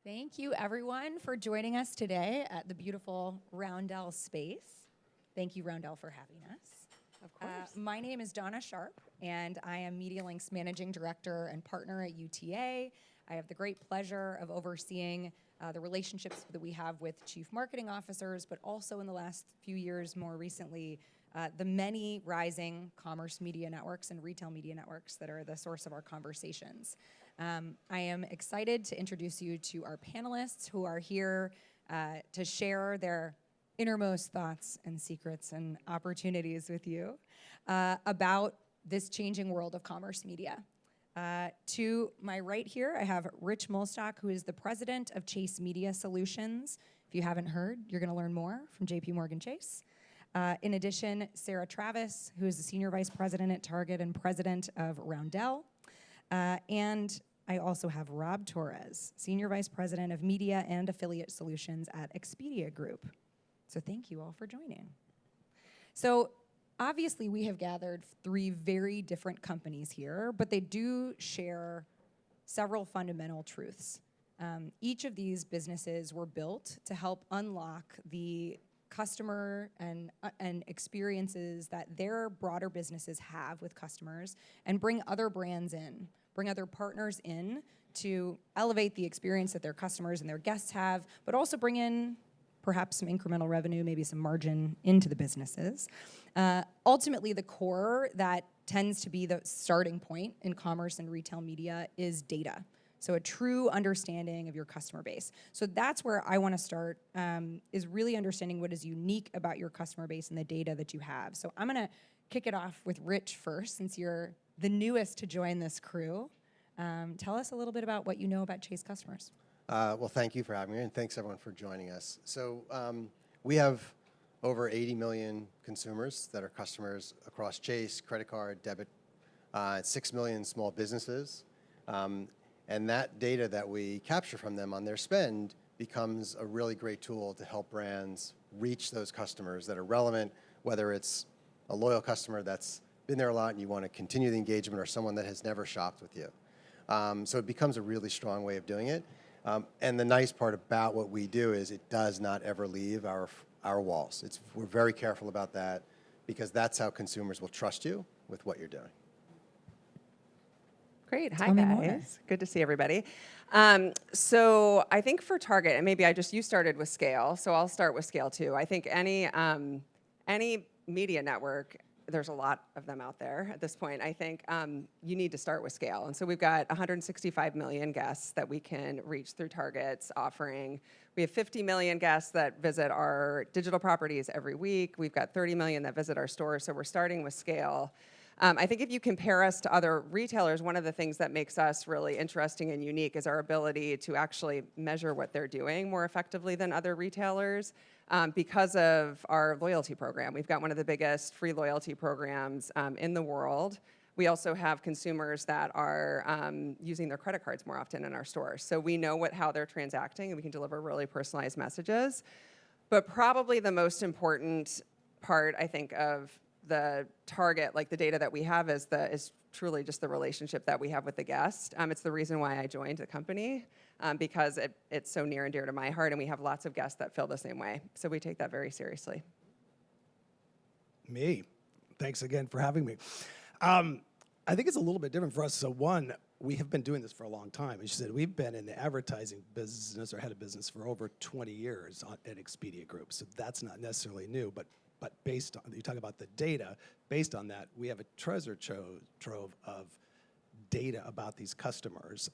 Thank you, everyone, for joining us today at the beautiful Roundel space. Thank you, Roundel, for having us. Of course. My name is Donna Sharp, and I am MediaLink's Managing Director and Partner at UTA. I have the great pleasure of overseeing the relationships that we have with Chief Marketing Officers, but also in the last few years, more recently, the many rising commerce media networks and retail media networks that are the source of our conversations. I am excited to introduce you to our panelists who are here to share their innermost thoughts and secrets and opportunities with you about this changing world of commerce media. To my right here, I have Rich Muhlstock, who is the president of Chase Media Solutions. If you haven't heard, you're going to learn more from JPMorgan Chase. In addition, Sarah Travis, who is the senior vice president at Target and president of Roundel. And I also have Rob Torres, senior vice president of media and affiliate solutions at Expedia Group. So thank you all for joining. So obviously we have gathered three very different companies here, but they do share several fundamental truths. Each of these businesses were built to help unlock the customer and experiences that their broader businesses have with customers and bring other brands in, bring other partners in to elevate the experience that their customers and their guests have, but also bring in perhaps some incremental revenue, maybe some margin into the businesses. Ultimately, the core that tends to be the starting point in commerce and retail media is data. So a true understanding of your customer base. So that's where I want to start, is really understanding what is unique about your customer base and the data that you have. So I'm going to kick it off with Rich first, since you're the newest to join this crew. Tell us a little bit about what you know about Chase customers. Well, thank you for having me, and thanks everyone for joining us. So we have over 80 million consumers that are customers across Chase, credit card, debit, 6 million small businesses. And that data that we capture from them on their spend becomes a really great tool to help brands reach those customers that are relevant, whether it's a loyal customer that's been there a lot and you want to continue the engagement, or someone that has never shopped with you. So it becomes a really strong way of doing it. And the nice part about what we do is it does not ever leave our walls. We're very careful about that, because that's how consumers will trust you with what you're doing. Great. Hi, Tell me guys. more. Good to see everybody. So I think for Target, and maybe you started with scale, so I'll start with scale too. I think any media network, there's a lot of them out there at this point. I think you need to start with scale. And so we've got 165 million guests that we can reach through Target's offering. We have 50 million guests that visit our digital properties every week. We've got 30 million that visit our stores. So we're starting with scale. I think if you compare us to other retailers, one of the things that makes us really interesting and unique is our ability to actually measure what they're doing more effectively than other retailers because of our loyalty program. We've got one of the biggest free loyalty programs in the world. We also have consumers that are using their credit cards more often in our stores. So we know how they're transacting, and we can deliver really personalized messages. But probably the most important part, I think, of the Target, like the data that we have, is truly just the relationship that we have with the guest. It's the reason why I joined the company, because it's so near and dear to my heart, and we have lots of guests that feel the same way. So we take that very seriously. Me. Thanks again for having me. I think it's a little bit different for us. So one, we have been doing this for a long time. As you said, we've been in the advertising business or head of business for over 20 years at Expedia Group. So that's not necessarily new, but based on, you talk about the data, based on that, we have a treasure trove of data about these customers.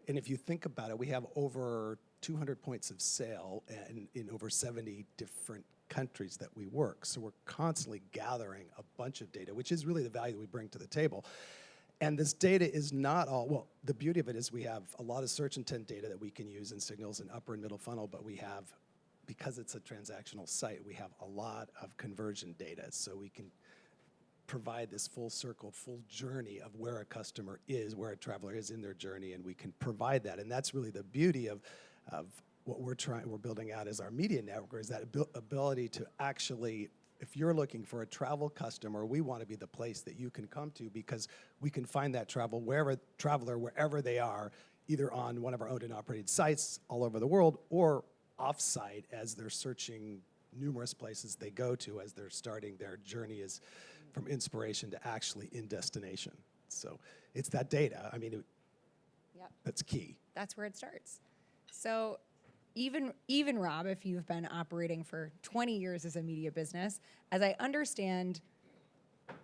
And if you think about it, we have over 200 points of sale in over 70 different countries that we work. So we're constantly gathering a bunch of data, which is really the value that we bring to the table. And this data is not all, well, the beauty of it is we have a lot of search intent data that we can use in signals in upper and middle funnel, but we have, because it's a transactional site, we have a lot of conversion data. So we can provide this full circle, full journey of where a customer is, where a traveler is in their journey, and we can provide that. And that's really the beauty of what we're building out as our media network, is that ability to actually, if you're looking for a travel customer, we want to be the place that you can come to, because we can find that traveler wherever they are either on one of our owned and operated sites all over the world or off-site as they're searching numerous places they go to as they're starting their journey is from inspiration to actually in destination. So it's that data. I mean, Yep. that's key. That's where it starts. So even Rob, if you've been operating for 20 years as a media business, as I understand,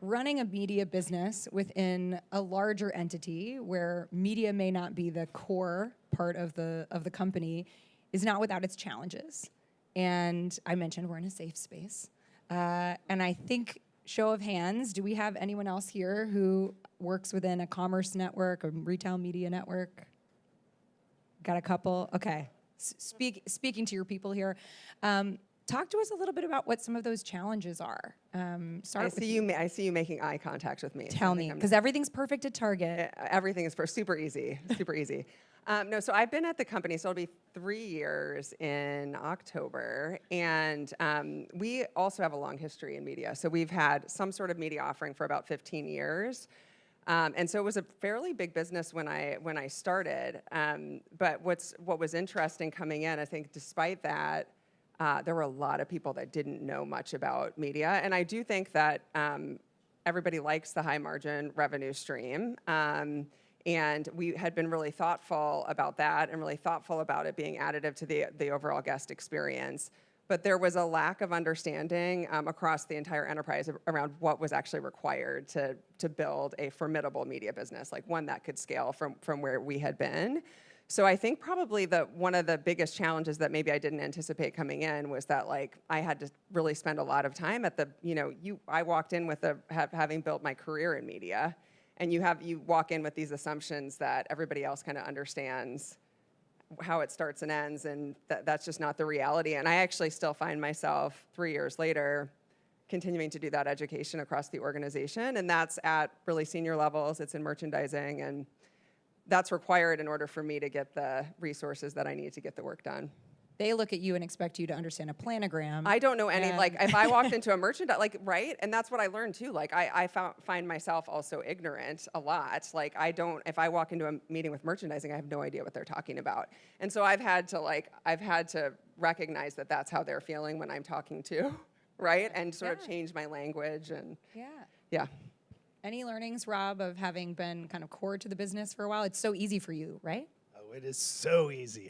running a media business within a larger entity where media may not be the core part of the company is not without its challenges. And I mentioned we're in a safe space. And I think, show of hands, do we have anyone else here who works within a commerce network or retail media network? Got a couple? Okay. Speaking to your people here, talk to us a little bit about what some of those challenges are. I see you making eye contact with me. Tell me, because everything's perfect at Target. Everything is super easy, super easy. No, so I've been at the company, so it'll be 3 years in October, and we also have a long history in media. So we've had some sort of media offering for about 15 years. And so it was a fairly big business when I started. But what was interesting coming in, I think despite that, there were a lot of people that didn't know much about media. And I do think that everybody likes the high margin revenue stream. And we had been really thoughtful about that and really thoughtful about it being additive to the overall guest experience. But there was a lack of understanding across the entire enterprise around what was actually required to build a formidable media business, like one that could scale from where we had been. So I think probably one of the biggest challenges that maybe I didn't anticipate coming in was that like I had to really spend a lot of time at I walked in with having built my career in media, and you walk in with these assumptions that everybody else kind of understands how it starts and ends, and that's just not the reality. And I actually still find myself 3 years later continuing to do that education across the organization, and that's at really senior levels. It's in merchandising, and that's required in order for me to get the resources that I need to get the work done. They look at you and expect you to understand a planogram. I don't know any, if I walked into a merchandise, right? And that's what I learned too. I find myself also ignorant a lot. If I walk into a meeting with merchandising, I have no idea what they're talking about. And so I've had to recognize that that's how they're feeling when I'm talking to, right? And sort of change my language and yeah. Any learnings, Rob, of having been kind of core to the business for a while? It's so easy for you, right? Oh, it is so easy.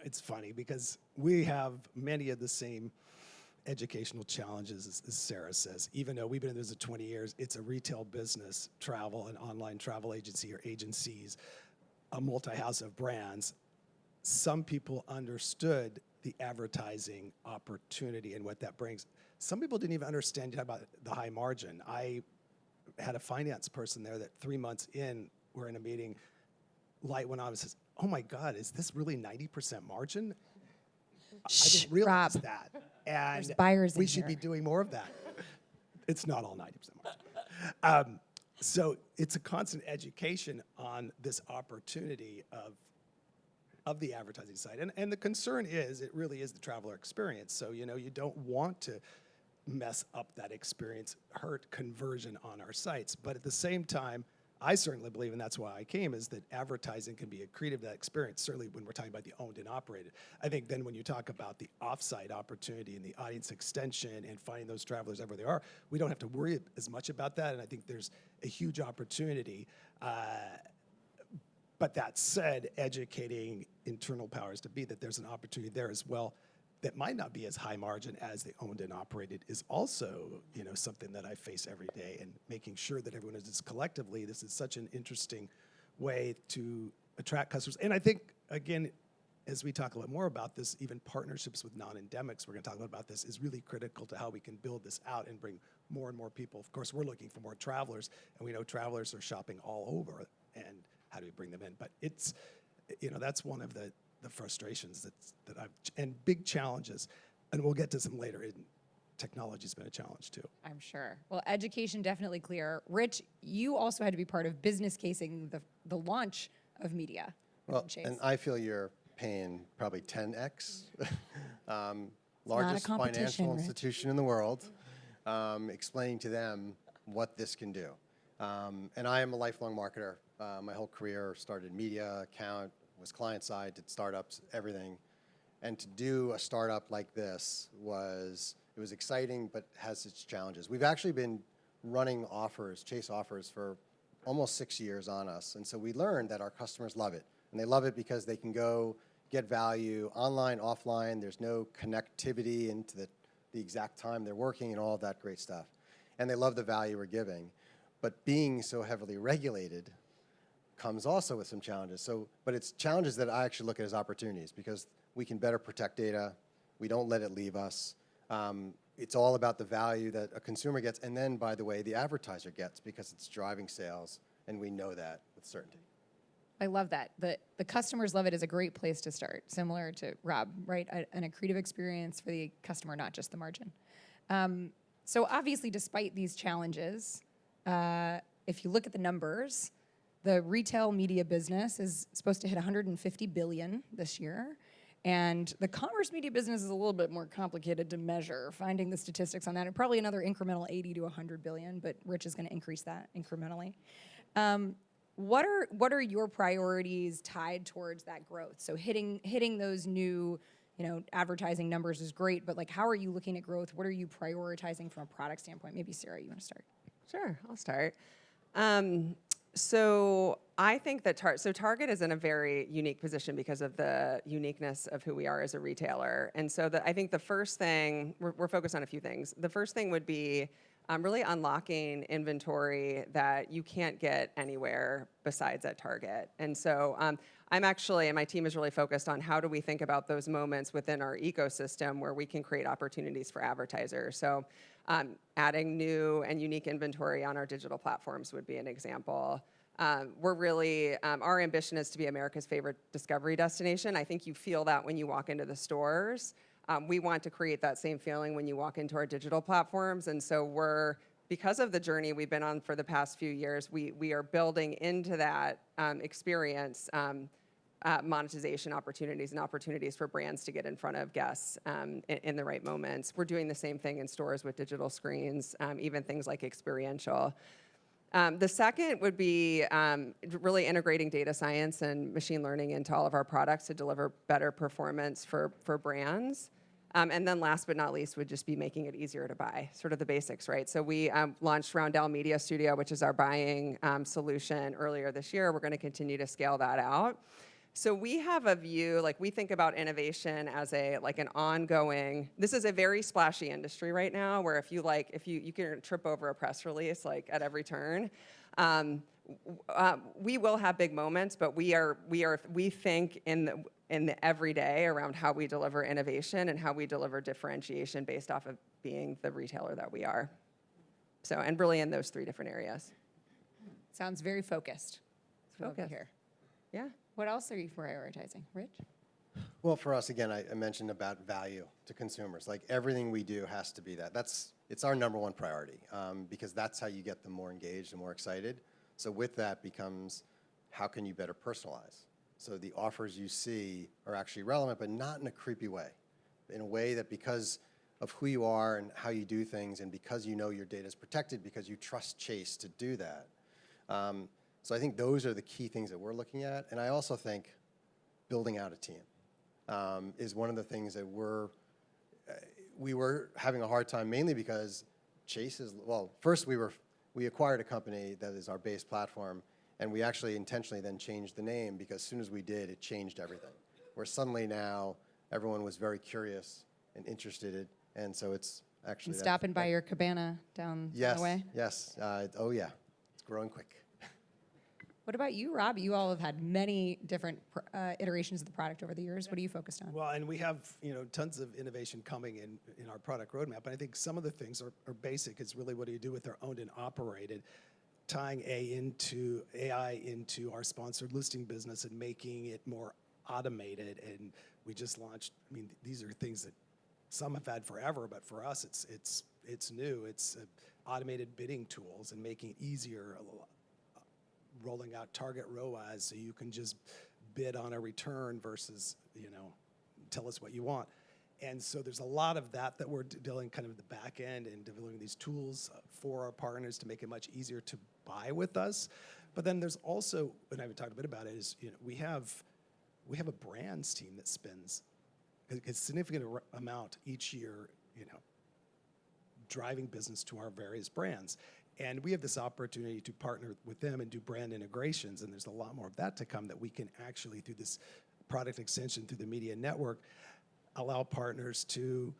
It's funny because we have many of the same educational challenges as Sarah says. Even though we've been in this for 20 years, it's a retail business, travel, an online travel agency or agencies, a multi-house of brands. Some people understood the advertising opportunity and what that brings. Some people didn't even understand about the high margin. I had a finance person there that 3 months in, we're in a meeting, light went on and says, "Oh my God, is this really 90% margin?" I didn't realize Rob, that. And there's buyers we in should here. be doing more of that. It's not all 90% margin. So it's a constant education on this opportunity of the advertising side. And the concern is, it really is the traveler experience. So, you don't want to mess up that experience, hurt conversion on our sites. But at the same time, I certainly believe, and that's why I came, is that advertising can be accretive to that experience, certainly when we're talking about the owned and operated. I think then when you talk about the offsite opportunity and the audience extension and finding those travelers everywhere they are, we don't have to worry as much about that, and I think there's a huge opportunity. But that said, educating internal powers to be that there's an opportunity there as well that might not be as high margin as the owned and operated is also, something that I face every day, and making sure that everyone is collectively, this is such an interesting way to attract customers. And I think, again, as we talk a lot more about this, even partnerships with non-endemics, we're going to talk about this, is really critical to how we can build this out and bring more and more people. Of course, we're looking for more travelers, and we know travelers are shopping all over, and how do we bring them in? But it's, that's one of the frustrations and big challenges, and we'll get to some later. Technology's been a challenge too. I'm sure. Well, education definitely clear. Rich, you also had to be part of business casing the launch of media. Well, Chase. and I feel you're paying probably 10x. Largest financial Rich. institution in the world, explaining to them what this can do. And I am a lifelong marketer. My whole career started in media, account, was client side, did startups, everything. And to do a startup like this it was exciting, but has its challenges. We've actually been running offers, Chase offers, for almost 6 years on us. And so we learned that our customers love it. And they love it because they can go get value online, offline. There's no connectivity into the exact time they're working and all of that great stuff. And they love the value we're giving. But being so heavily regulated comes also with some challenges. But it's challenges that I actually look at as opportunities because we can better protect data. We don't let it leave us. It's all about the value that a consumer gets, and then, by the way, the advertiser gets because it's driving sales, and we know that with certainty. I love that. The customers love it is a great place to start, similar to Rob, right? An accretive experience for the customer, not just the margin. So obviously, despite these challenges, if you look at the numbers, the retail media business is supposed to hit $150 billion this year. And the commerce media business is a little bit more complicated to measure, finding the statistics on that. And probably another incremental 80 to 100 billion, but Rich is going to increase that incrementally. What are your priorities tied towards that growth? So hitting those new, advertising numbers is great, but like, how are you looking at growth? What are you prioritizing from a product standpoint? Maybe Sarah, you want to start? Sure, I'll start. So I think that Target is in a very unique position because of the uniqueness of who we are as a retailer. And so I think the first thing, we're focused on a few things. The first thing would be really unlocking inventory that you can't get anywhere besides at Target. And so and my team is really focused on how do we think about those moments within our ecosystem where we can create opportunities for advertisers. So adding new and unique inventory on our digital platforms would be an example. We're really, our ambition is to be America's favorite discovery destination. I think you feel that when you walk into the stores. We want to create that same feeling when you walk into our digital platforms. And so because of the journey we've been on for the past few years, we are building into that experience monetization opportunities and opportunities for brands to get in front of guests in the right moments. We're doing the same thing in stores with digital screens, even things like experiential. The second would be really integrating data science and machine learning into all of our products to deliver better performance for brands. And then last but not least would just be making it easier to buy, sort of the basics, right? So we launched Roundel Media Studio, which is our buying solution earlier this year. We're going to continue to scale that out. So we have a view, like we think about innovation as an ongoing, this is a very splashy industry right now where if you can trip over a press release like at every turn. We will have big moments, but we think in the everyday around how we deliver innovation and how we deliver differentiation based off of being the retailer that we are. So, and really in those three different areas. Sounds very focused. Focused. Here. Yeah. What else are you prioritizing, Rich? Well, for us, again, I mentioned about value to consumers. Like everything we do has to be that. It's our number one priority because that's how you get them more engaged and more excited. So with that becomes, how can you better personalize? So the offers you see are actually relevant, but not in a creepy way. In a way that because of who you are and how you do things and because you know your data is protected, because you trust Chase to do that. So I think those are the key things that we're looking at. And I also think building out a team is one of the things that we were having a hard time, mainly because Chase is, well, first we acquired a company that is our base platform, and we actually intentionally then changed the name because as soon as we did, it changed everything. Where suddenly now everyone was very curious and interested, and so it's actually Stopping by your cabana down the way? Yes, oh yeah, it's growing quick. What about you, Rob? You all have had many different iterations of the product over the years. What are you focused on? Well, and we have tons of innovation coming in our product roadmap. And I think some of the things are basic. It's really what do you do with our owned and operated, tying AI into our sponsored listing business and making it more automated. And we just launched. I mean, these are things that some have had forever, but for us, it's new. It's automated bidding tools and making it easier. Rolling out target ROAS so you can just bid on a return versus, tell us what you want. And so there's a lot of that we're doing kind of the back end and developing these tools for our partners to make it much easier to buy with us. But then there's also, and I've talked a bit about it, is we have we have a brands team that spends a significant amount each year, driving business to our various brands. And we have this opportunity to partner with them and do brand integrations, and there's a lot more of that to come that we can actually, through this product extension, through the media network, allow partners to,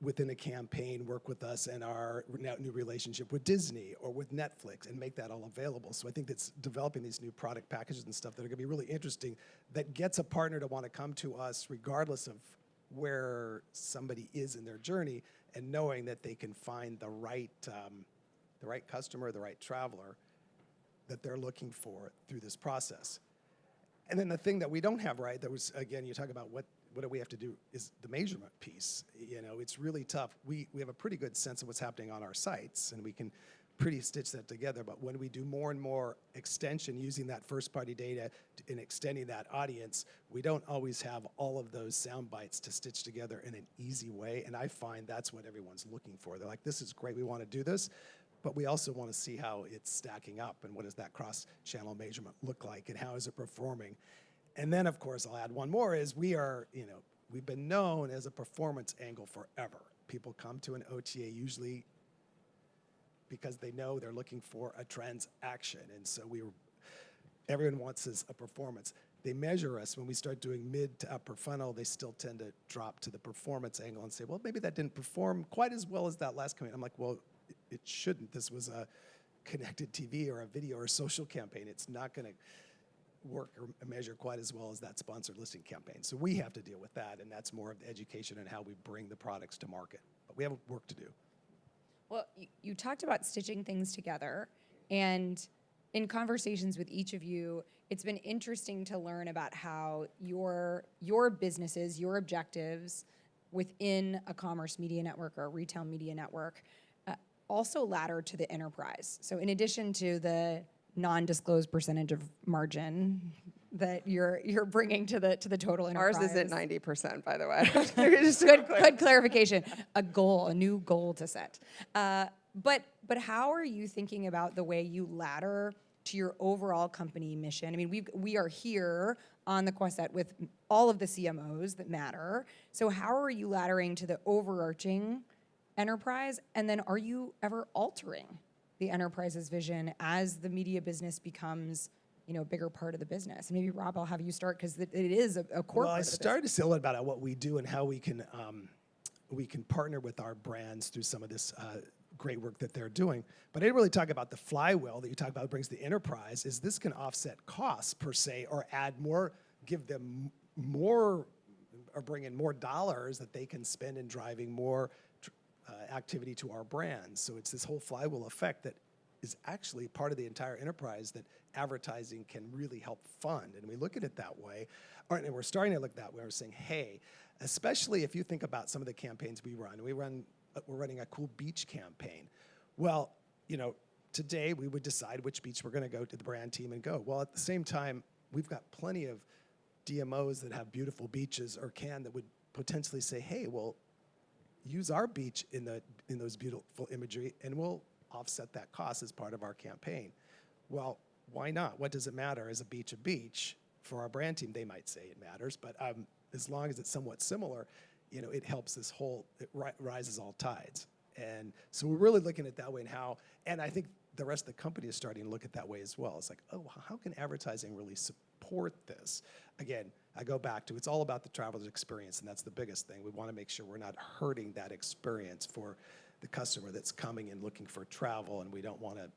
within a campaign, work with us and our new relationship with Disney or with Netflix and make that all available. So I think that's developing these new product packages and stuff that are gonna be really interesting, that gets a partner to wanna come to us regardless of where somebody is in their journey, and knowing that they can find the right customer, the right traveler that they're looking for through this process. And then the thing that we don't have right, that was, again, you talk about what do we have to do, is the measurement piece. It's really tough. We have a pretty good sense of what's happening on our sites, and we can pretty stitch that together. But when we do more and more extension using that first-party data and extending that audience, we don't always have all of those sound bites to stitch together in an easy way. And I find that's what everyone's looking for. They're like, this is great, we want to do this, but we also want to see how it's stacking up and what does that cross-channel measurement look like and how is it performing. And then, of course, I'll add one more, is we've been known as a performance angle forever. People come to an OTA usually because they know they're looking for a transaction. And so everyone wants us a performance. They measure us when we start doing mid to upper funnel. They still tend to drop to the performance angle and say, well, maybe that didn't perform quite as well as that last campaign. I'm like, well, it shouldn't. This was a connected TV or a video or a social campaign. It's not going to work or measure quite as well as that sponsored listing campaign. So we have to deal with that, and that's more of the education and how we bring the products to market. But we have work to do. Well, you talked about stitching things together, and in conversations with each of you, it's been interesting to learn about how your businesses, your objectives within a commerce media network or a retail media network also ladder to the enterprise. So in addition to the non-disclosed percentage of margin that you're bringing to the total enterprise. Ours is at 90%, by the way. Good clarification. A new goal to set. But how are you thinking about the way you ladder to your overall company mission? I mean, we are here on the Quest set with all of the CMOs that matter. So how are you laddering to the overarching enterprise? And then are you ever altering the enterprise's vision as the media business becomes a bigger part of the business? And maybe, Rob, I'll have you start, because it is a core part of the Well, I business. started to say a little about what we do and how we can partner with our brands through some of this great work that they're doing. But I didn't really talk about the flywheel that you talk about that brings the enterprise. Is this can offset costs per se, or add more, give them more, or bring in more dollars that they can spend in driving more activity to our brands. So it's this whole flywheel effect that is actually part of the entire enterprise that advertising can really help fund. And we look at it that way, and we're starting to look that way. We're saying, hey, especially if you think about some of the campaigns we're running a cool beach campaign. Well, today we would decide which beach we're going to go to, the brand team, and go. Well, at the same time, we've got plenty of DMOs that have beautiful beaches or that would potentially say, hey, well, use our beach in those beautiful imagery, and we'll offset that cost as part of our campaign. Well, why not? What does it matter? Is a beach? For our brand team, they might say it matters, but as long as it's somewhat similar, it helps this whole, it rises all tides. And so we're really looking at that way, and I think the rest of the company is starting to look at that way as well. It's like, oh, how can advertising really support this? Again, I go back to, it's all about the traveler's experience, and that's the biggest thing. We want to make sure we're not hurting that experience for the customer that's coming and looking for travel, and we don't want to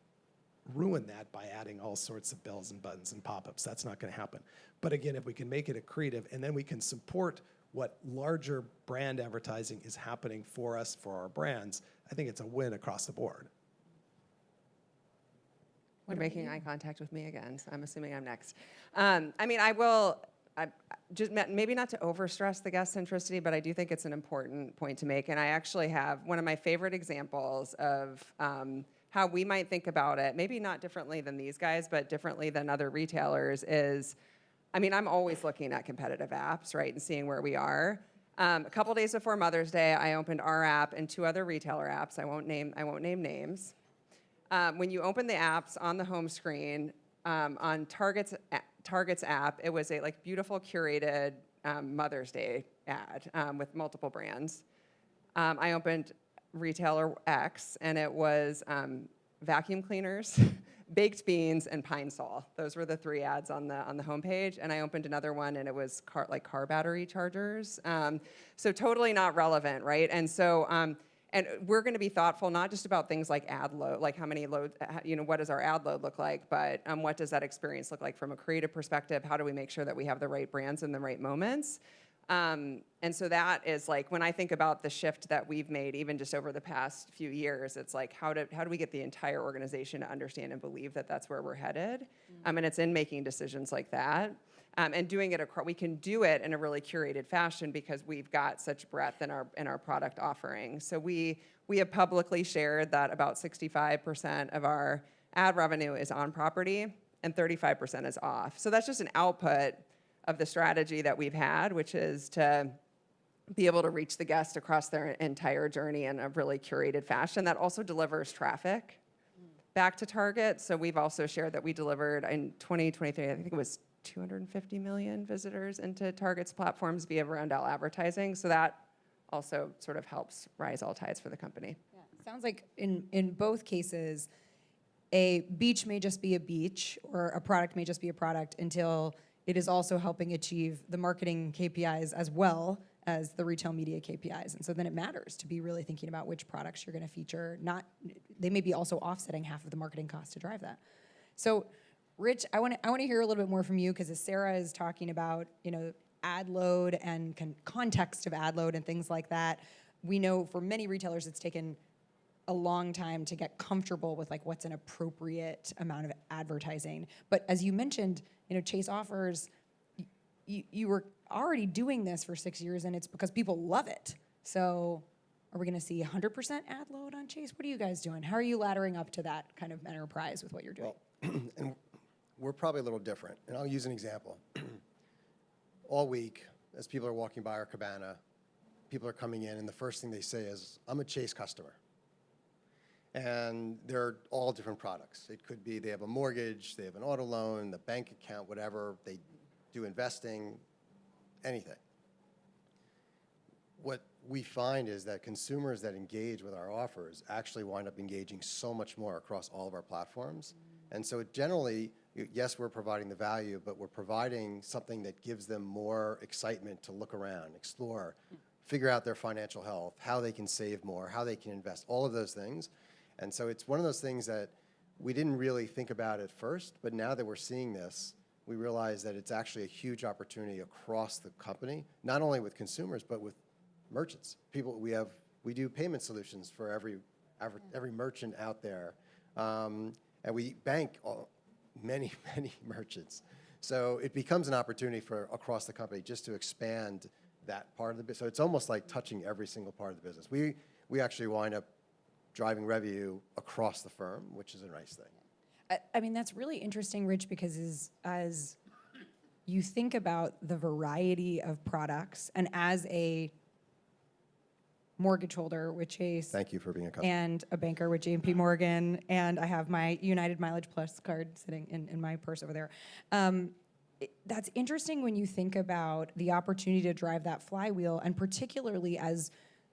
ruin that by adding all sorts of bells and buttons and pop-ups. That's not going to happen. But again, if we can make it accretive, and then we can support what larger brand advertising is happening for us, for our brands, I think it's a win across the board. You're making eye contact with me again, so I'm assuming I'm next. I just maybe not to overstress the guest centricity, but I do think it's an important point to make. And I actually have one of my favorite examples of how we might think about it, maybe not differently than these guys, but differently than other retailers is, I'm always looking at competitive apps, right, and seeing where we are. A couple days before Mother's Day, I opened our app and two other retailer apps. I won't name names. When you open the apps on the home screen, on Target's Target's app. It was a like beautiful curated Mother's Day ad with multiple brands. I opened retailer X, and it was vacuum cleaners, baked beans, and Pine Sol. Those were the 3 ads on the homepage. And I opened another one, and it was car battery chargers. So totally not relevant, right? And so and we're going to be thoughtful not just about things like ad load, like how many loads, what does our ad load look like, but what does that experience look like from a creative perspective? How do we make sure that we have the right brands in the right moments? And so that is like, when I think about the shift that we've made, even just over the past few years, it's like, how do we get the entire organization to understand and believe that that's where we're headed? And it's in making decisions like that. And doing it we can do it in a really curated fashion because we've got such breadth in our product offering. So we have publicly shared that about 65% of our ad revenue is on property and 35% is off. So that's just an output of the strategy that we've had, which is to be able to reach the guest across their entire journey in a really curated fashion that also delivers traffic back to Target. So we've also shared that we delivered in 2023, I think it was 250 million visitors into Target's platforms via Roundel advertising. So that also sort of helps rise all tides for the company. Yeah. Sounds like in both cases, a beach may just be a beach or a product may just be a product until it is also helping achieve the marketing KPIs as well as the retail media KPIs. And so then it matters to be really thinking about which products you're going to feature. They may be also offsetting half of the marketing cost to drive that. So Rich, I want to hear a little bit more from you, because as Sarah is talking about, ad load and context of ad load and things like that, we know for many retailers it's taken a long time to get comfortable with like what's an appropriate amount of advertising. But as you mentioned, Chase offers, you were already doing this for 6 years, and it's because people love it. So are we going to see 100% ad load on Chase? What are you guys doing? How are you laddering up to that kind of enterprise with what you're doing? Well, and we're probably a little different, and I'll use an example. All week, as people are walking by our cabana, people are coming in, and the first thing they say is, "I'm a Chase customer." And they're all different products. It could be they have a mortgage, they have an auto loan, the bank account, whatever. They do investing, anything. What we find is that consumers that engage with our offers actually wind up engaging so much more across all of our platforms. And so generally, yes, we're providing the value, but we're providing something that gives them more excitement to look around, explore, figure out their financial health, how they can save more, how they can invest, all of those things. And so it's one of those things that we didn't really think about at first, but now that we're seeing this, we realize that it's actually a huge opportunity across the company, not only with consumers, but with merchants. We do payment solutions for every merchant out there. And we bank many merchants. So it becomes an opportunity for across the company just to expand that part of the business. So it's almost like touching every single part of the business. We actually wind up driving revenue across the firm, which is a nice thing. I mean, that's really interesting, Rich, because as you think about the variety of products, and as a mortgage holder with Chase. Thank you for being a customer. And a banker with JP Morgan, and I have my United Mileage Plus card sitting in my purse over there. That's interesting when you think about the opportunity to drive that flywheel, and particularly as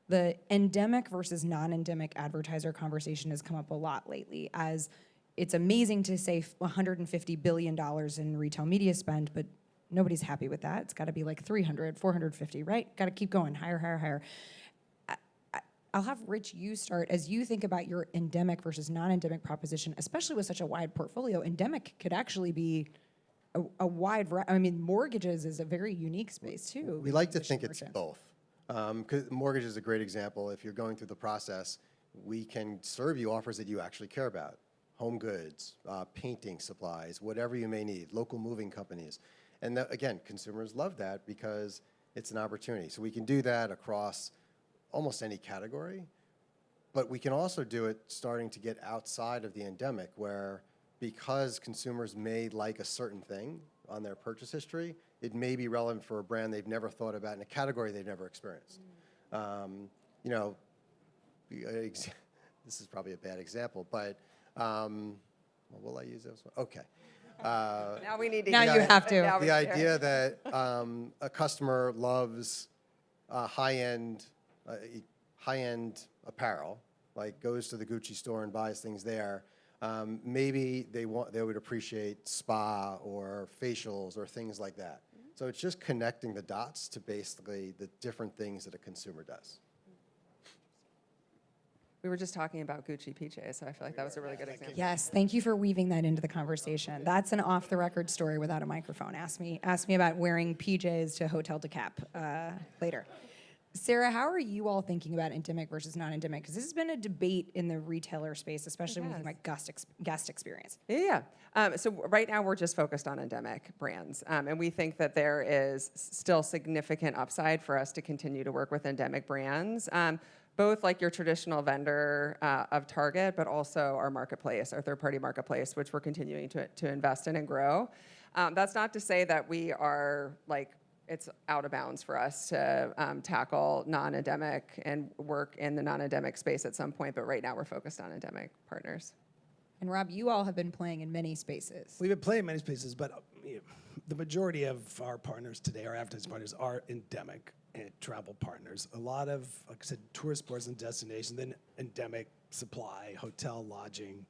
the endemic versus non-endemic advertiser conversation has come up a lot lately, as it's amazing to say $150 billion in retail media spend, but nobody's happy with that. It's got to be like 300, 450, right? Got to keep going, higher. I'll have Rich, you start. As you think about your endemic versus non-endemic proposition, especially with such a wide portfolio, endemic could actually be a wide variety. I mean, mortgages is a very unique space too. We like to think it's both. Because mortgage is a great example. If you're going through the process, we can serve you offers that you actually care about. Home goods, painting supplies, whatever you may need, local moving companies. And again, consumers love that because it's an opportunity. So we can do that across almost any category, but we can also do it starting to get outside of the endemic, where because consumers may like a certain thing on their purchase history, it may be relevant for a brand they've never thought about in a category they've never experienced. This is probably a bad example, but well, will I use this one? Okay. Now we need to. Now hear you it. have to. Now we The hear it. idea that a customer loves high-end apparel, like goes to the Gucci store and buys things there. Maybe they would appreciate spa or facials or things like that. So it's just connecting the dots to basically the different things that a consumer does. We were just talking about Gucci PJs, so I feel like that was a really good example. Yes, thank you for weaving that into the conversation. That's an off-the-record story without a microphone. Ask me about wearing PJs to Hotel de Cap later. Sarah, how are you all thinking about endemic versus non-endemic? Because this has been a debate in the retailer space, especially when we think about guest experience. Yeah. So right now we're just focused on endemic brands, and we think that there is still significant upside for us to continue to work with endemic brands. Both like your traditional vendor of Target, but also our marketplace, our third-party marketplace, which we're continuing to invest in and grow. That's not to say that we are like, it's out of bounds for us to tackle non-endemic and work in the non-endemic space at some point, but right now we're focused on endemic partners. And Rob, you all have been playing in many spaces. We've been playing in many spaces, but the majority of our partners today, our advertising partners, are endemic and travel partners. A lot of, like I said, tourist boards and destinations, then endemic supply, hotel, lodging,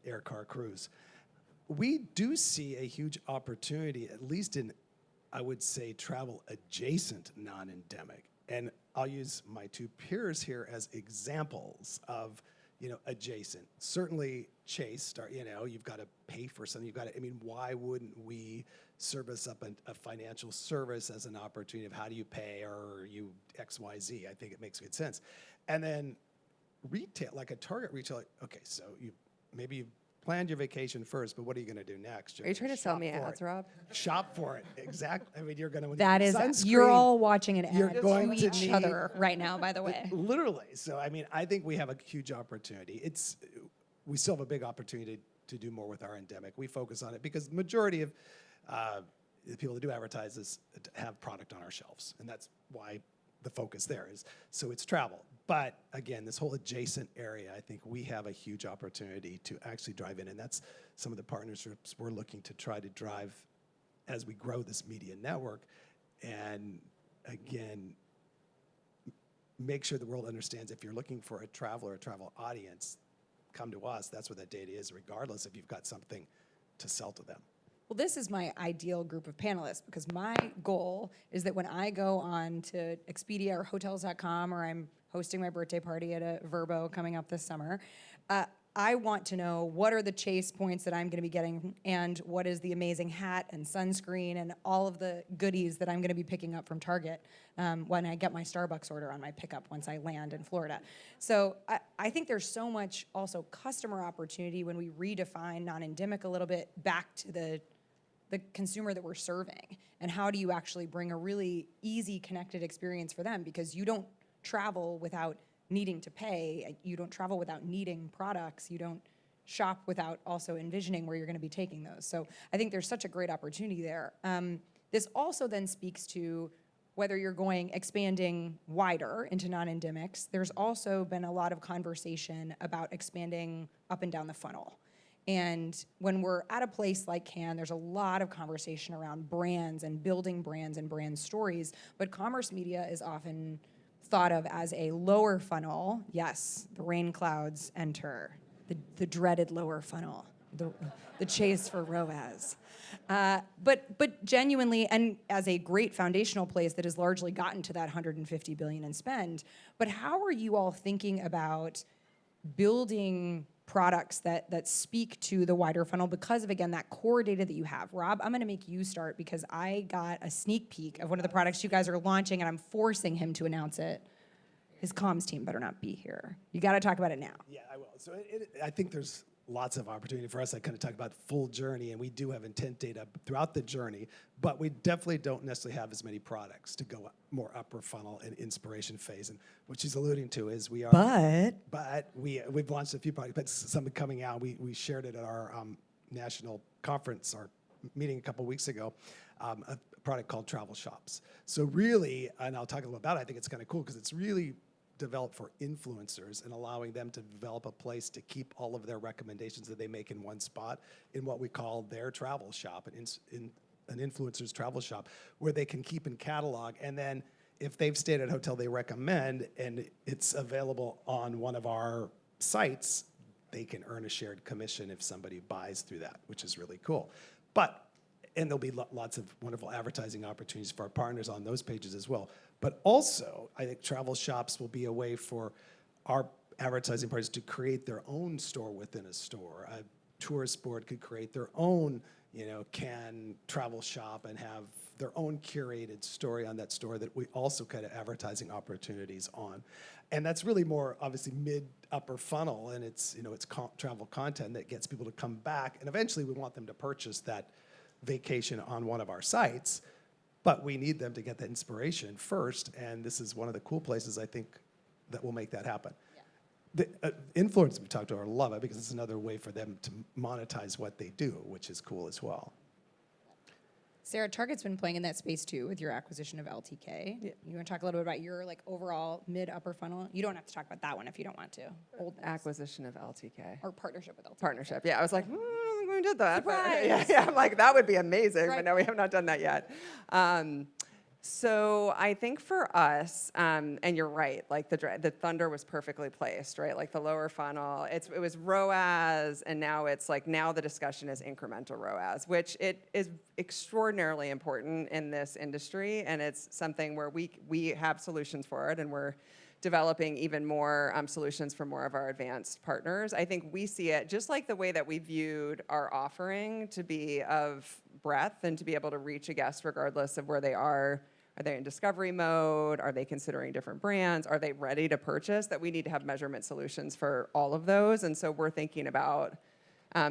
air car cruise. We do see a huge opportunity, at least in, I would say, travel adjacent non-endemic. And I'll use my two peers here as examples of, adjacent. Certainly Chase, you've got to pay for something. Why wouldn't we service up a financial service as an opportunity of how do you pay or you XYZ? I think it makes good sense. And then retail, like a Target retailer, okay, so maybe you planned your vacation first, but what are you going to do next? Are you trying to sell me ads, Rob? Shop for it, exactly. You're going to That is, sunscreen, you're all watching an you're ad going to to each need- other right now, by the way. Literally. So, I think we have a huge opportunity. We still have a big opportunity to do more with our endemic. We focus on it because the majority of the people that do advertise this have product on our shelves, and that's why the focus there is. So it's travel. But again, this whole adjacent area, I think we have a huge opportunity to actually drive in, and that's some of the partnerships we're looking to try to drive as we grow this media network. And again, make sure the world understands if you're looking for a traveler, a travel audience, come to us. That's what that data is, regardless if you've got something to sell to them. Well, this is my ideal group of panelists because my goal is that when I go on to Expedia or Hotels.com or I'm hosting my birthday party at a Vrbo coming up this summer, I want to know what are the chase points that I'm going to be getting and what is the amazing hat and sunscreen and all of the goodies that I'm going to be picking up from Target when I get my Starbucks order on my pickup once I land in Florida. So I think there's so much also customer opportunity when we redefine non-endemic a little bit back to the consumer that we're serving, and how do you actually bring a really easy connected experience for them, because you don't travel without needing to pay, you don't travel without needing products, you don't shop without also envisioning where you're going to be taking those. So I think there's such a great opportunity there. This also then speaks to whether you're expanding wider into non-endemics. There's also been a lot of conversation about expanding up and down the funnel. And when we're at a place like Cannes, there's a lot of conversation around brands and building brands and brand stories, but commerce media is often thought of as a lower funnel. Yes, the rain clouds enter, the dreaded lower funnel, the chase for ROAS. But genuinely, and as a great foundational place that has largely gotten to that $150 billion in spend, but how are you all thinking about building products that speak to the wider funnel because of, again, that core data that you have? Rob, I'm going to make you start because I got a sneak peek of one of the products you guys are launching, and I'm forcing him to announce it. His comms team better not be here. You got to talk about it now. Yeah, I will. So I think there's lots of opportunity for us. I kind of talk about the full journey, and we do have intent data throughout the journey, but we definitely don't necessarily have as many products to go more upper funnel and inspiration phase. And what she's alluding to is we are, but we've launched a few products, but some coming out. We shared it at our national conference, our meeting a couple weeks ago, a product called Travel Shops. So really, and I'll talk a little about it, I think it's kind of cool because it's really developed for influencers and allowing them to develop a place to keep all of their recommendations that they make in one spot in what we call their travel shop, in an influencer's travel shop, where they can keep in catalog. And then if they've stayed at a hotel they recommend and it's available on one of our sites, they can earn a shared commission if somebody buys through that, which is really cool. And there'll be lots of wonderful advertising opportunities for our partners on those pages as well. But also, I think travel shops will be a way for our advertising partners to create their own store within a store. A tourist board could create their own, can travel shop and have their own curated story on that store that we also kind of advertising opportunities on. And that's really more obviously mid-upper funnel, and it's travel content that gets people to come back. And eventually we want them to purchase that vacation on one of our sites, but we need them to get that inspiration first, and this is one of the cool places I think that will make that happen. Yeah. The influencers we talked to love it because it's another way for them to monetize what they do, which is cool as well. Sarah, Target's been playing in that space too with your acquisition of LTK. Yeah. You want to talk a little bit about your overall mid-upper funnel? You don't have to talk about that one if you don't want to. Acquisition of LTK. Or partnership with LTK. Partnership, yeah. I was like, we did that. Surprise! Yeah, I'm like, that would be amazing, Right. but no, we have not done that yet. So I think for us, and you're right, like the thunder was perfectly placed, right? Like the lower funnel, it was ROAS, and now the discussion is incremental ROAS, which it is extraordinarily important in this industry, and it's something where we have solutions for it, and we're developing even more solutions for more of our advanced partners. I think we see it just like the way that we viewed our offering to be of breadth and to be able to reach a guest regardless of where they are. Are they in discovery mode? Are they considering different brands? Are they ready to purchase? That we need to have measurement solutions for all of those. And so we're thinking about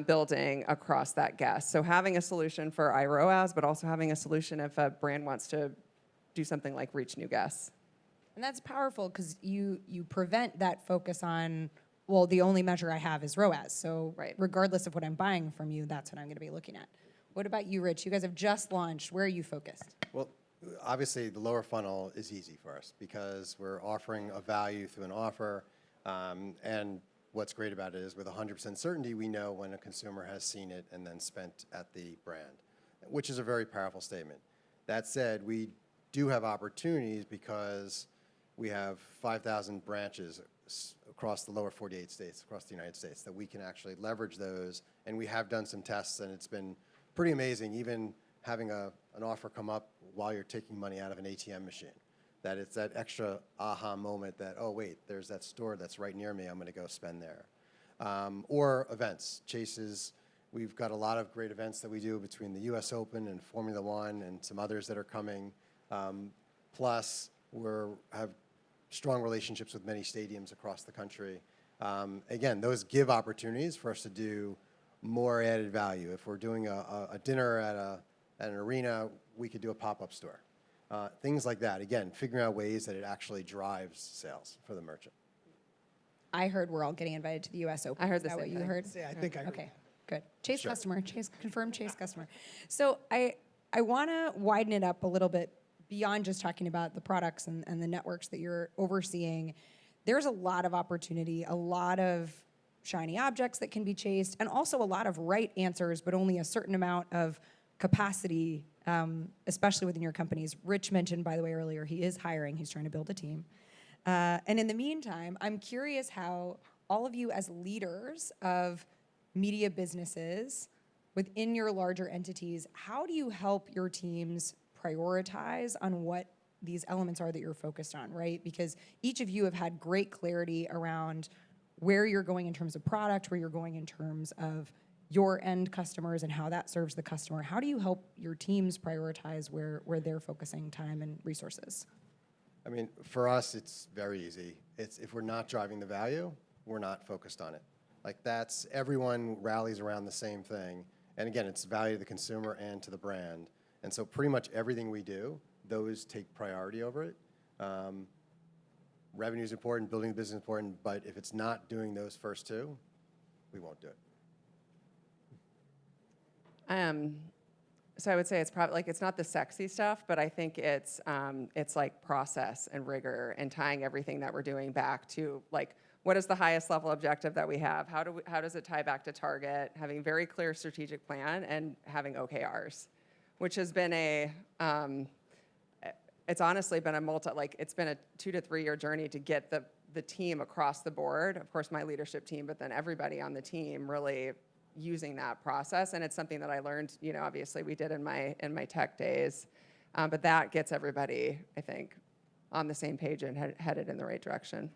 building across that guest. So having a solution for iROAS, but also having a solution if a brand wants to do something like reach new guests. And that's powerful because you prevent that focus on, well, the only measure I have is ROAS. So Right. regardless of what I'm buying from you, that's what I'm going to be looking at. What about you, Rich? You guys have just launched. Where are you focused? Well, obviously, the lower funnel is easy for us because we're offering a value through an offer. And what's great about it is with 100% certainty, we know when a consumer has seen it and then spent at the brand, which is a very powerful statement. That said, we do have opportunities because we have 5,000 branches across the lower 48 states, across the United States, that we can actually leverage those. And we have done some tests, and it's been pretty amazing, even having an offer come up while you're taking money out of an ATM machine. That it's that extra aha moment that, oh, wait, there's that store that's right near me. I'm going to go spend there. Or events. Chase's, we've got a lot of great events that we do between the US Open and Formula One and some others that are coming. Plus, we have strong relationships with many stadiums across the country. Again, those give opportunities for us to do more added value. If we're doing a dinner at an arena, we could do a pop-up store. Things like that. Again, figuring out ways that it actually drives sales for the merchant. I heard we're all getting invited to the U.S. Open. I heard Is the that same what you thing. heard? Yeah, I think I heard. Okay, good. Chase Sure. customer, confirmed Chase customer. So I want to widen it up a little bit beyond just talking about the products and the networks that you're overseeing. There's a lot of opportunity, a lot of shiny objects that can be chased, and also a lot of right answers, but only a certain amount of capacity, especially within your companies. Rich mentioned, by the way, earlier, he is hiring. He's trying to build a team. And in the meantime, I'm curious how all of you as leaders of media businesses within your larger entities, how do you help your teams prioritize on what these elements are that you're focused on, right? Because each of you have had great clarity around where you're going in terms of product, where you're going in terms of your end customers and how that serves the customer. How do you help your teams prioritize where they're focusing time and resources? I mean, for us, it's very easy. It's if we're not driving the value, we're not focused on it. Like everyone rallies around the same thing. And again, it's value to the consumer and to the brand. And so pretty much everything we do, those take priority over it. Revenue is important, building the business is important, but if it's not doing those first two, we won't do it. So I would say it's probably like it's not the sexy stuff, but I think it's like process and rigor and tying everything that we're doing back to like what is the highest level objective that we have? How does it tie back to target? Having very clear strategic plan and having OKRs, which has been it's honestly been it's been a 2 to 3 year journey to get the team across the board. Of course, my leadership team, but then everybody on the team really using that process, and it's something that I learned, obviously we did in my tech days, but that gets everybody, I think, on the same page and headed in the right direction.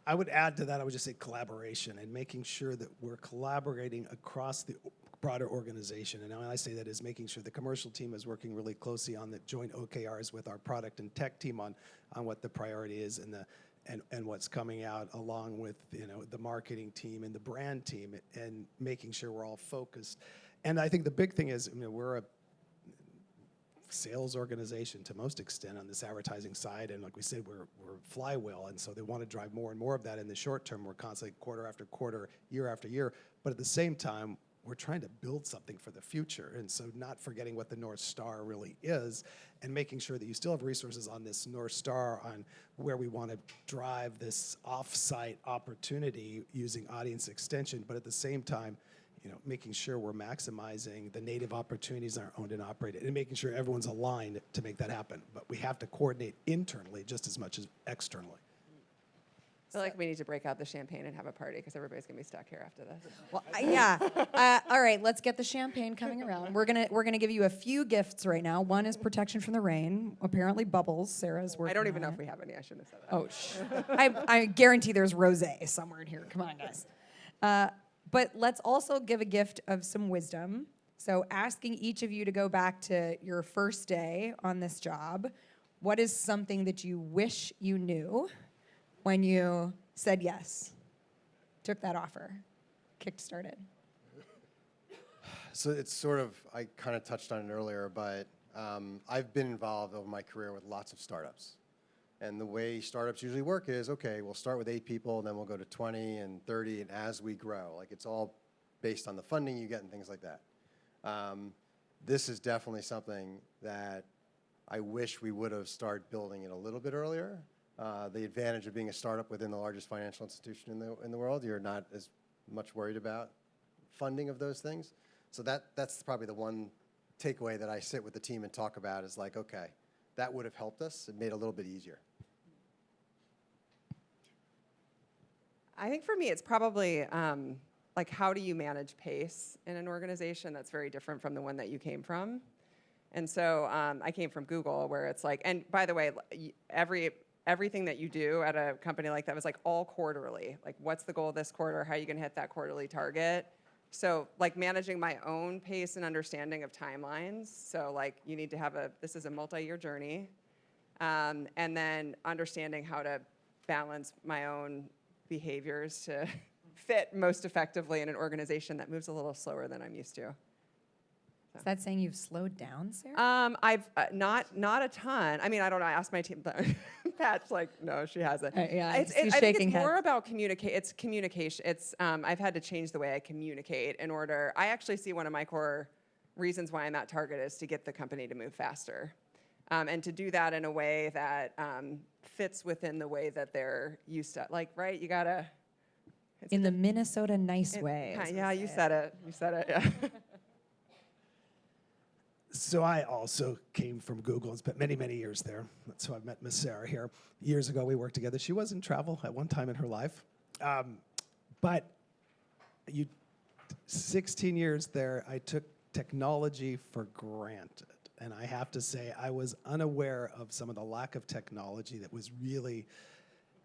I would add to that, I would just say collaboration and making sure that we're collaborating across the broader organization. And when I say that is making sure the commercial team is working really closely on the joint OKRs with our product and tech team on what the priority is and what's coming out, along with the marketing team and the brand team, and making sure we're all focused. And I think the big thing is we're a sales organization to most extent on this advertising side, and like we said, we're flywheel, and so they want to drive more and more of that in the short term. We're constantly quarter after quarter, year after year, but at the same time, we're trying to build something for the future, and so not forgetting what the North Star really is, and making sure that you still have resources on this North Star on where we want to drive this off-site opportunity using audience extension, but at the same time, making sure we're maximizing the native opportunities that are owned and operated, and making sure everyone's aligned to make that happen. But we have to coordinate internally just as much as externally. I feel like we need to break out the champagne and have a party because everybody's gonna be stuck here after this. Well, yeah. All right, let's get the champagne coming around. We're gonna give you a few gifts right now. One is protection from the rain. Apparently, bubbles. Sarah's working. I don't even know on if it. we have any. I shouldn't have said that. Oh, I guarantee there's rosé somewhere in here. Come on, guys. But let's also give a gift of some wisdom. So asking each of you to go back to your first day on this job, what is something that you wish you knew when you said yes, took that offer, kick-started? So it's sort of, I kind of touched on it earlier, but I've been involved over my career with lots of startups. And the way startups usually work is, okay, we'll start with 8 people, and then we'll go to 20 and 30, and as we grow, like it's all based on the funding you get and things like that. This is definitely something that I wish we would have started building it a little bit earlier. The advantage of being a startup within the largest financial institution in the world, you're not as much worried about funding of those things. So that's probably the one takeaway that I sit with the team and talk about is like, okay, that would have helped us. It made it a little bit easier. I think for me, it's probably like how do you manage pace in an organization that's very different from the one that you came from? And so I came from Google, where it's like, and by the way, everything that you do at a company like that was like all quarterly. Like, what's the goal this quarter? How are you going to hit that quarterly target? So like managing my own pace and understanding of timelines. So like you need to this is a multi-year journey. And then understanding how to balance my own behaviors to fit most effectively in an organization that moves a little slower than I'm used to. Is that saying you've slowed down, Sarah? I've not a ton. I mean, I don't know. I asked my team. Pat's like, no, she hasn't. Yeah, I she's think shaking it's more heads. about communicate. It's communication. It's I've had to change the way I communicate in order. I actually see one of my core reasons why I'm at Target is to get the company to move faster, and to do that in a way that fits within the way that they're used to. Like, right? You gotta. In the Minnesota nice way. Yeah, you said it. You said it. Yeah. So I also came from Google and spent many, many years there. That's how I met Miss Sarah here. Years ago, we worked together. She was in travel at one time in her life. But 16 years there, I took technology for granted. And I have to say, I was unaware of some of the lack of technology that was really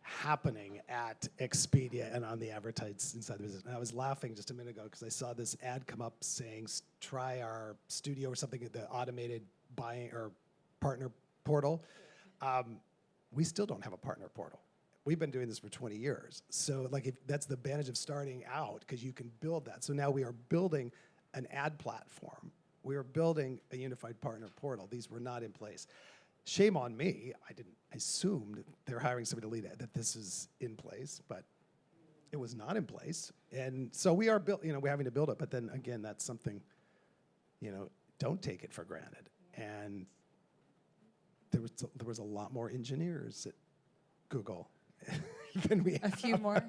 happening at Expedia and on the advertising side of the business. And I was laughing just a minute ago because I saw this ad come up saying, try our studio or something at the automated buying or partner portal. We still don't have a partner portal. We've been doing this for 20 years. So like that's the advantage of starting out because you can build that. So now we are building an ad platform. We are building a unified partner portal. These were not in place. Shame on me. I assumed they're hiring somebody to lead it, that this is in place, but it was not in place. And so we are we're having to build it. But then again, that's something don't take it for granted. And there was a lot more engineers at Google than we A have few more.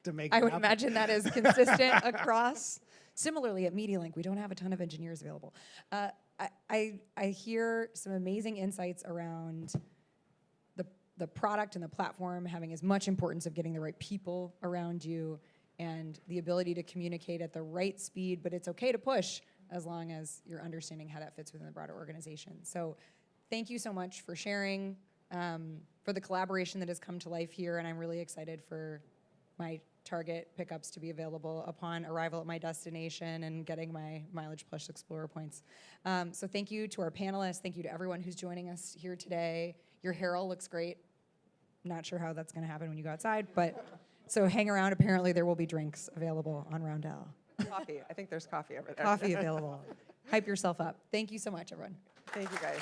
to make I it would happen. imagine that is consistent across. Similarly, at MediaLink, we don't have a ton of engineers available. I hear some amazing insights around the product and the platform having as much importance of getting the right people around you and the ability to communicate at the right speed, but it's okay to push as long as you're understanding how that fits within the broader organization. So thank you so much for sharing, for the collaboration that has come to life here, and I'm really excited for my Target pickups to be available upon arrival at my destination and getting my Mileage Plus Explorer points. So thank you to our panelists. Thank you to everyone who's joining us here today. Your hair all looks great. Not sure how that's going to happen when you go outside, but so hang around. Apparently there will be drinks available on Roundel. Coffee. I think there's coffee over there. Coffee available. Hype yourself up. Thank you so much, everyone. Thank you, guys.